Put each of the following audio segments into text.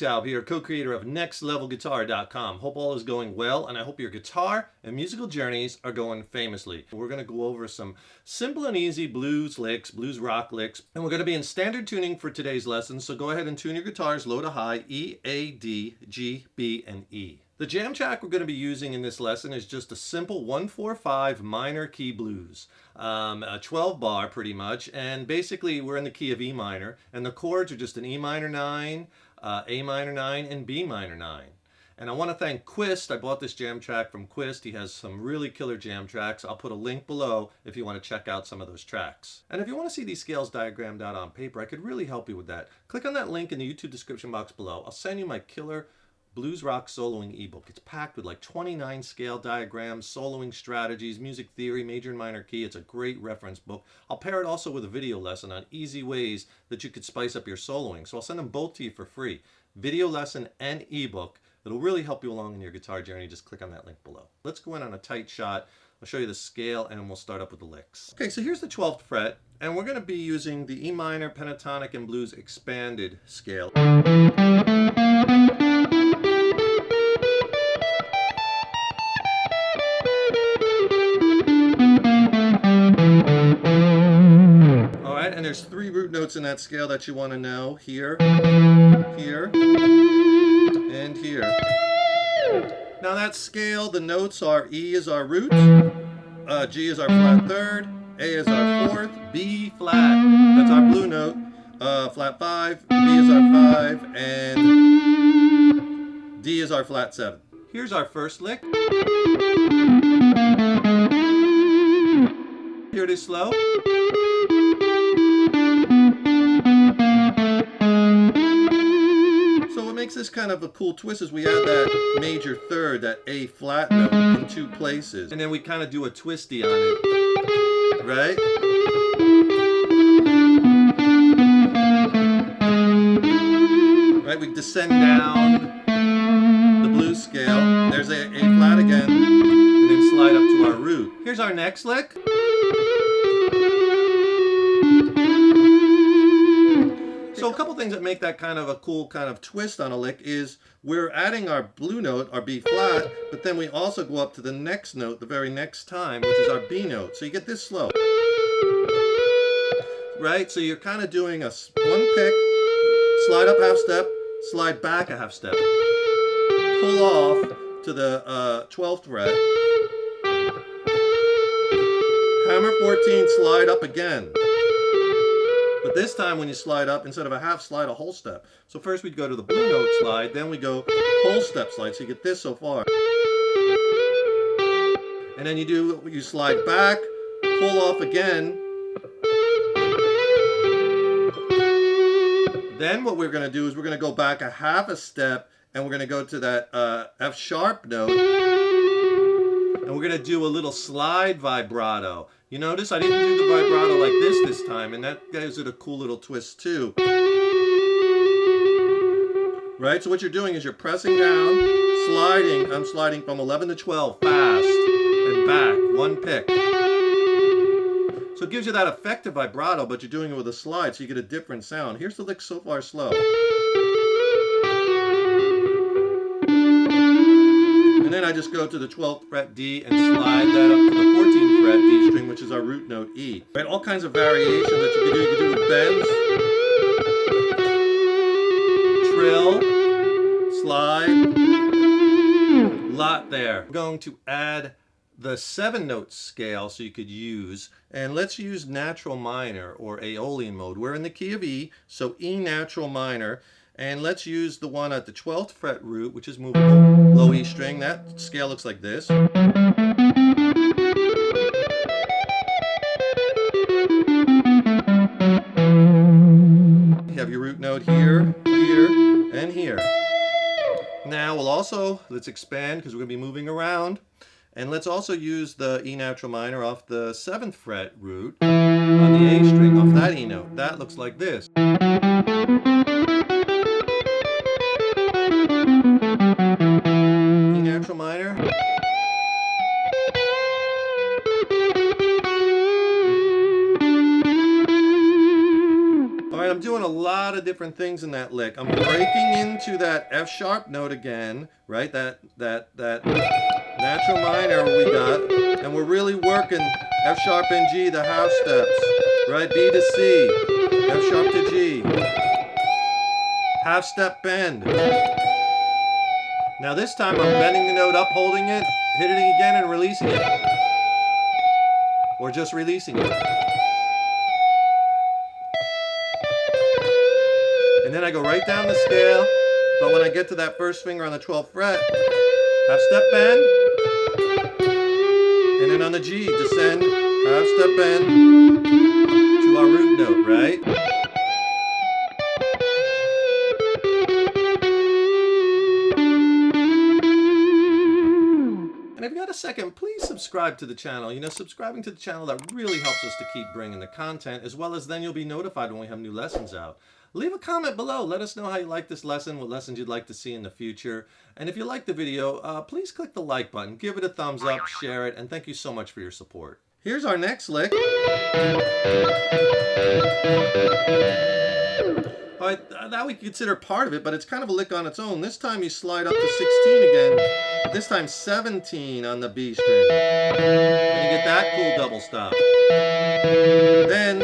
Taub here, co-creator of NextLevelGuitar.com. Hope all is going well, and I hope your guitar and musical journeys are going famously. We're going to go over some simple and easy blues licks, blues rock licks, and we're going to be in standard tuning for today's lesson, so go ahead and tune your guitars low to high, E, A, D, G, B, and E. The jam track we're going to be using in this lesson is just a simple 1-4-5 minor key blues, a 12 bar pretty much, and basically we're in the key of E minor, and the chords are just an E minor 9, A minor 9, and B minor 9. And I want to thank Quist. I bought this jam track from Quist. He has some really killer jam tracks. I'll put a link below if you want to check out some of those tracks. And if you want to see these scales diagrammed out on paper, I could really help you with that. Click on that link in the YouTube description box below. I'll send you my killer Blues Rock Soloing ebook. It's packed with like 29 scale diagrams, soloing strategies, music theory, major and minor key. It's a great reference book. I'll pair it also with a video lesson on easy ways that you could spice up your soloing. So I'll send them both to you for free. Video lesson and ebook. It'll really help you along in your guitar journey. Just click on that link below. Let's go in on a tight shot. I'll show you the scale and we'll start up with the licks. Okay, so here's the 12th fret, and we're going to be using the E minor pentatonic and blues expanded scale. And there's 3 root notes in that scale that you want to know. Here, here, and here. Now that scale, the notes are E is our root, G is our flat third, A is our fourth, B flat, that's our blue note, flat 5, B is our 5, and D is our flat 7. Here's our first lick. Here it is slow. Makes this kind of a cool twist is we add that major third, that A flat note in 2 places, and then we kind of do a twisty on it, right? Right, we descend down the blues scale. There's a flat again, and then slide up to our root. Here's our next lick. So a couple things that make that kind of a cool kind of twist on a lick is we're adding our blue note, our B flat, but then we also go up to the next note the very next time, which is our B note. So you get this slow. Right? So you're kind of doing a 1 pick, slide up half step, slide back a half step, pull off to the 12th fret, hammer 14, slide up again. But this time when you slide up, instead of a half slide, a whole step. So first we'd go to the blue note slide, then we go whole step slide. So you get this so far. And then you slide back, pull off again. Then what we're going to do is we're going to go back a half a step, and we're going to go to that F sharp note. And we're going to do a little slide vibrato. You notice I didn't do the vibrato like this time, and that gives it a cool little twist too. Right, so what you're doing is you're pressing down, sliding. I'm sliding from 11 to 12 fast, and back, 1 pick. So it gives you that effective vibrato, but you're doing it with a slide, so you get a different sound. Here's the lick so far slow. And then I just go to the 12th fret D and slide that up to the 14th fret D string, which is our root note E. Right, all kinds of variations that you can do. You can do with bends, trill, slide, lot there. I'm going to add the 7-note scale so you could use, and let's use natural minor or Aeolian mode. We're in the key of E, so E natural minor. And let's use the one at the 12th fret root, which is movable, low E string. That scale looks like this. You have your root note here, here, and here. Now let's expand because we're going to be moving around. And let's also use the E natural minor off the 7th fret root on the A string off that E note. That looks like this. Natural minor. All right, I'm doing a lot of different things in that lick. I'm breaking into that F sharp note again, right? That natural minor we got, and we're really working F sharp and G, the half steps, right? B to C, F sharp to G, half step bend. Now this time I'm bending the note up, holding it, hitting it again and releasing it. Or just releasing it. And then I go right down the scale, but when I get to that first finger on the 12th fret, half step bend, and then on the G, descend, half step bend to our root note, right? And if you got a second, please subscribe to the channel. You know, subscribing to the channel, that really helps us to keep bringing the content, as well as then you'll be notified when we have new lessons out. Leave a comment below. Let us know how you like this lesson, what lessons you'd like to see in the future. And if you like the video, please click the like button, give it a thumbs up, share it, and thank you so much for your support. Here's our next lick. All right, that we consider part of it, but it's kind of a lick on its own. This time you slide up to 16 again, but this time 17 on the B string. And you get that cool double stop. Then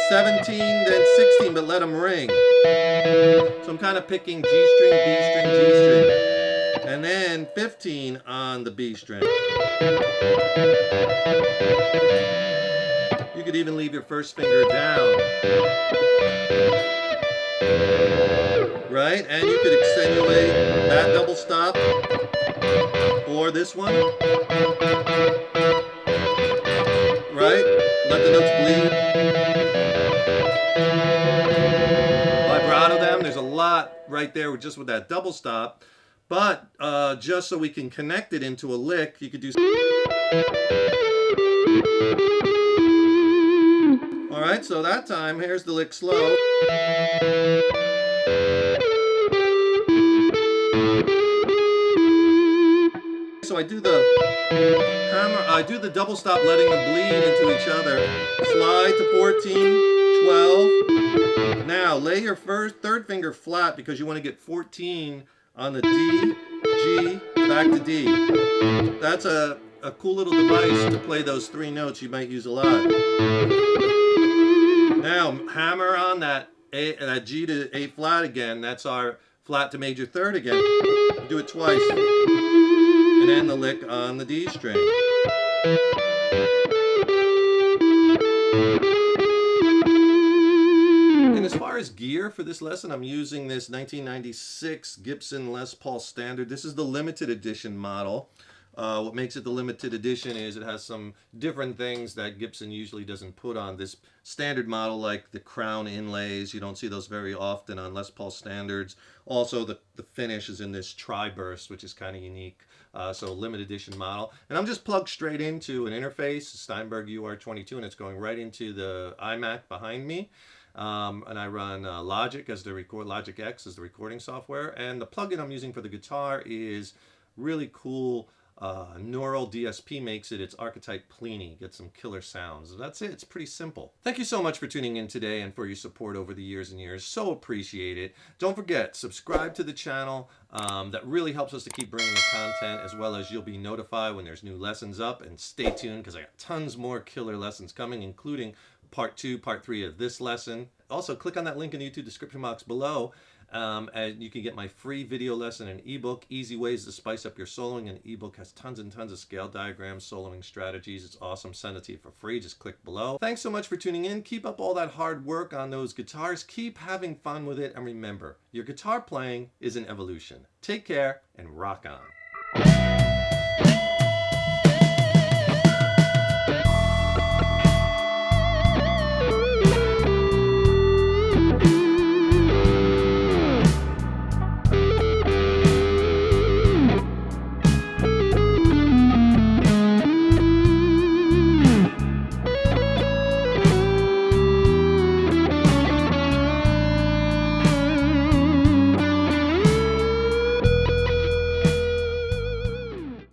17, then 16, but let them ring. So I'm kind of picking G string, B string, G string. And then 15 on the B string. You could even leave your first finger down. Right? And you could accentuate that double stop. Or this one. Right? Let the notes bleed. Vibrato them. There's a lot right there just with that double stop. But just so we can connect it into a lick, you could do... Alright, so that time, here's the lick slow. So I do the hammer, I do the double stop, letting them bleed into each other. Slide to 14, 12. Now lay your third finger flat because you want to get 14 on the D, G, back to D. That's a cool little device to play those three notes you might use a lot. Now hammer on that G to A flat again. That's our flat to major third again. Do it twice. And then the lick on the D string. And as far as gear for this lesson, I'm using this 1996 Gibson Les Paul Standard. This is the limited edition model. What makes it the limited edition is it has some different things that Gibson usually doesn't put on this standard model, like the crown inlays. You don't see those very often on Les Paul standards. Also, the finish is in this tri-burst, which is kind of unique. So limited edition model. And I'm just plugged straight into an interface, Steinberg UR22, and it's going right into the iMac behind me. And I run Logic as the Logic X as the recording software. And the plugin I'm using for the guitar is really cool. Neural DSP makes it. It's Archetype Plini. Get some killer sounds. That's it. It's pretty simple. Thank you so much for tuning in today and for your support over the years and years. So appreciate it. Don't forget, subscribe to the channel. That really helps us to keep bringing the content, as well as you'll be notified when there's new lessons up. And stay tuned because I got tons more killer lessons coming, including part 2, part 3 of this lesson. Also, click on that link in the YouTube description box below. And you can get my free video lesson and ebook, Easy Ways to Spice Up Your Soloing. And ebook has tons and tons of scale diagrams, soloing strategies. It's awesome. Send it to you for free. Just click below. Thanks so much for tuning in. Keep up all that hard work on those guitars. Keep having fun with it. And remember, your guitar playing is an evolution. Take care and rock on.